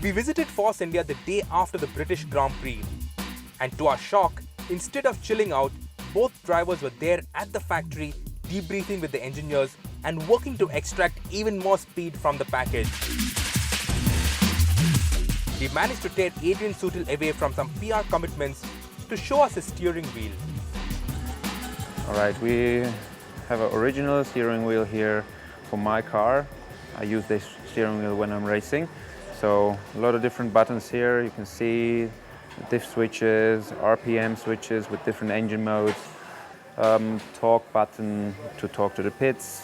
We visited Force India the day after the British Grand Prix. And to our shock, instead of chilling out, both drivers were there at the factory, debriefing with the engineers and working to extract even more speed from the package. We managed to tear Adrian Sutil away from some PR commitments to show us his steering wheel. Alright, we have an original steering wheel here for my car. I use this steering wheel when I'm racing. So a lot of different buttons here. You can see diff switches, RPM switches with different engine modes, torque button to talk to the pits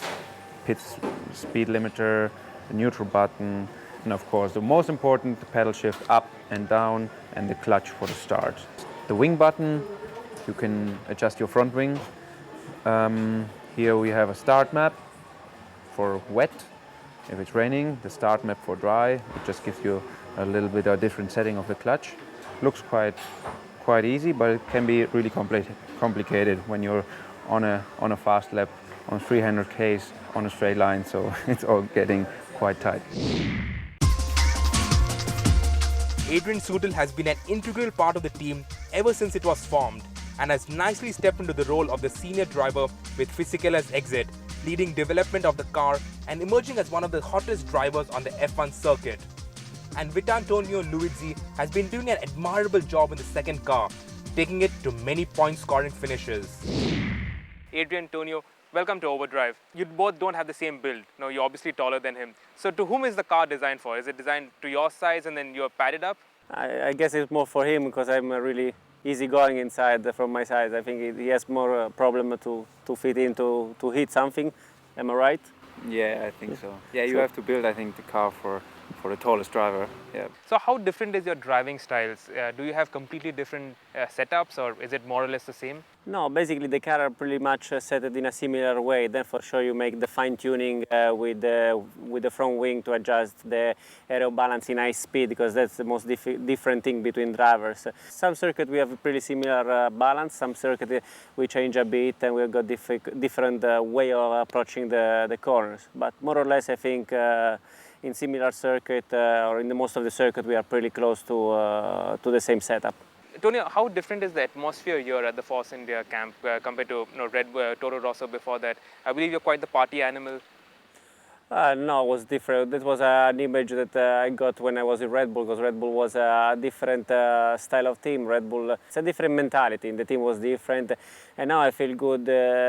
speed limiter, the neutral button, and of course the most important, the pedal shift up and down and the clutch for the start. The wing button, you can adjust your front wing. Here we have a start map for wet. If it's raining, the start map for dry. It just gives you a little bit of different setting of the clutch. Looks quite easy, but it can be really complicated when you're on a fast lap on 300 k's on a straight line. So it's all getting quite tight. Adrian Sutil has been an integral part of the team ever since it was formed and has nicely stepped into the role of the senior driver with Fisicola's exit, leading development of the car and emerging as one of the hottest drivers on the F1 circuit. And Vitantonio Luizzi has been doing an admirable job in the second car, taking it to many point-scoring finishes. Adrian, Tonio, welcome to Overdrive. You both don't have the same build. No, you're obviously taller than him. So to whom is the car designed for? Is it designed to your size and then you're padded up? I guess it's more for him because I'm really easygoing inside from my size. I think he has more problem to fit in to hit something. Am I right? Yeah, I think so. Yeah, you have to build, I think, the car for the tallest driver. Yeah. So how different is your driving styles? Do you have completely different setups or is it more or less the same? No, basically the car are pretty much set in a similar way. Then for sure you make the fine tuning with the front wing to adjust the aero balance in high speed because that's the most different thing between drivers. Some circuit we have a pretty similar balance, some circuit we change a bit and we've got different way of approaching the corners. But more or less I think in similar circuit or in the most of the circuit we are pretty close to the same setup. Tony, how different is the atmosphere here at the Force India camp compared to Red Bull, Toro Rosso before that? I believe you're quite the party animal. No, it was different. That was an image that I got when I was in Red Bull, because Red Bull was a different style of team. Red Bull, it's a different mentality, and the team was different. And now I feel good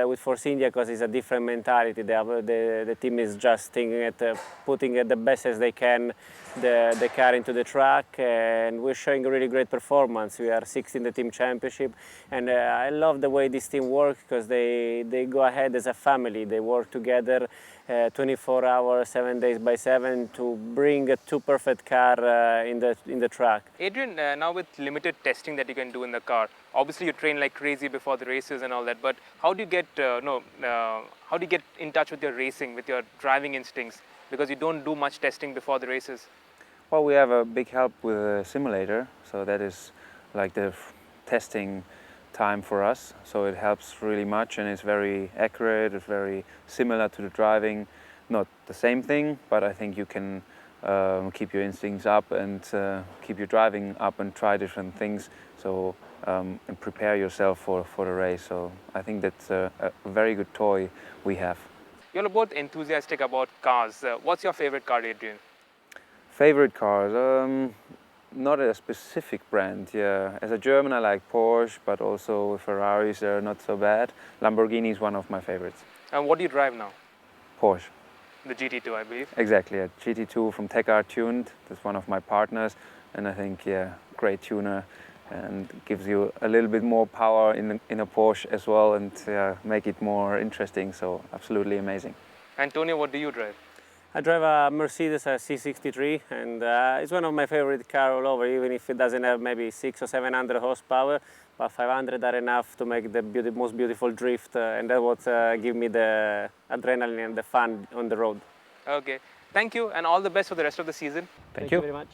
with Force India because it's a different mentality. The team is just thinking at putting the best as they can the car into the track, and we're showing a really great performance. We are 6th in the team championship, and I love the way this team works because they go ahead as a family. They work together 24 hours, 7 days by 7 to bring a two perfect car in the track. Adrian, now with limited testing that you can do in the car, obviously you train like crazy before the races and all that. But how do you get how do you get in touch with your racing, with your driving instincts? Because you don't do much testing before the races. Well, we have a big help with a simulator, so that is like the testing time for us. So it helps really much, and it's very accurate. It's very similar to the driving. Not the same thing, but I think you can keep your instincts up and keep your driving up and try different things. So and prepare yourself for the race. So I think that's a very good toy we have. You're both enthusiastic about cars. What's your favorite car, Adrian? Favorite cars? Not a specific brand, yeah. As a German, I like Porsche, but also Ferraris are not so bad. Lamborghini is one of my favorites. And what do you drive now? Porsche. The GT2, I believe. Exactly, a GT2 from Tech Tuned. That's one of my partners, and I think, yeah, great tuner, and gives you a little bit more power in a Porsche as well, and make it more interesting. So absolutely amazing. Antonio, what do you drive? I drive a Mercedes C63, and it's one of my favorite cars all over, even if it doesn't have maybe 600 or 700 horsepower, but 500 are enough to make the most beautiful drift, and that's what give me the adrenaline and the fun on the road. Okay, thank you, and all the best for the rest of the season. Thank you very much.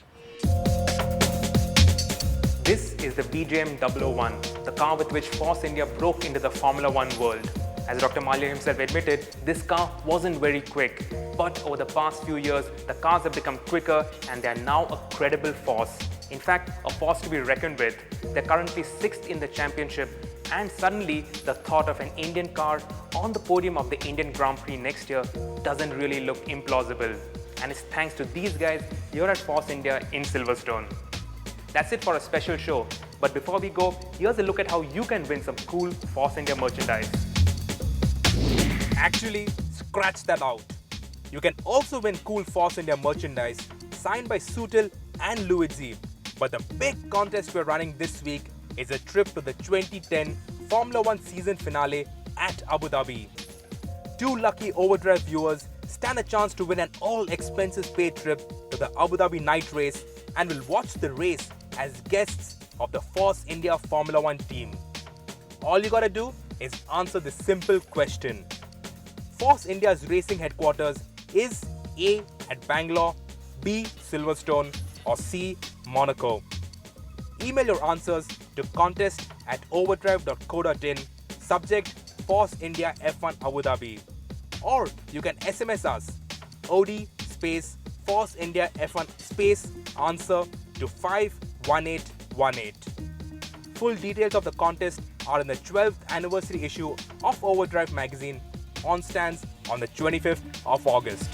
This is the BJM 001, the car with which Force India broke into the Formula One world. As Dr. Malia himself admitted, this car wasn't very quick, but over the past few years, the cars have become quicker and they are now a credible force. In fact, a force to be reckoned with. They're currently 6th in the championship, and suddenly the thought of an Indian car on the podium of the Indian Grand Prix next year doesn't really look implausible. And it's thanks to these guys here at Force India in Silverstone. That's it for a special show. But before we go, here's a look at how you can win some cool Force India merchandise. Actually, scratch that out. You can also win cool Force India merchandise signed by Sutil and Luigi. But the big contest we're running this week is a trip to the 2010 Formula 1 season finale at Abu Dhabi. 2 lucky Overdrive viewers stand a chance to win an all-expenses-paid trip to the Abu Dhabi night race and will watch the race as guests of the Force India Formula 1 team. All you gotta do is answer this simple question. Force India's racing headquarters is A at Bangalore, B Silverstone, or C Monaco. Email your answers to contest@overdrive.co.in, subject Force India F1 Abu Dhabi. Or you can SMS us OD space Force India F1 space answer to 51818. Full details of the contest are in the 12th anniversary issue of Overdrive magazine on stands on the 25th of August.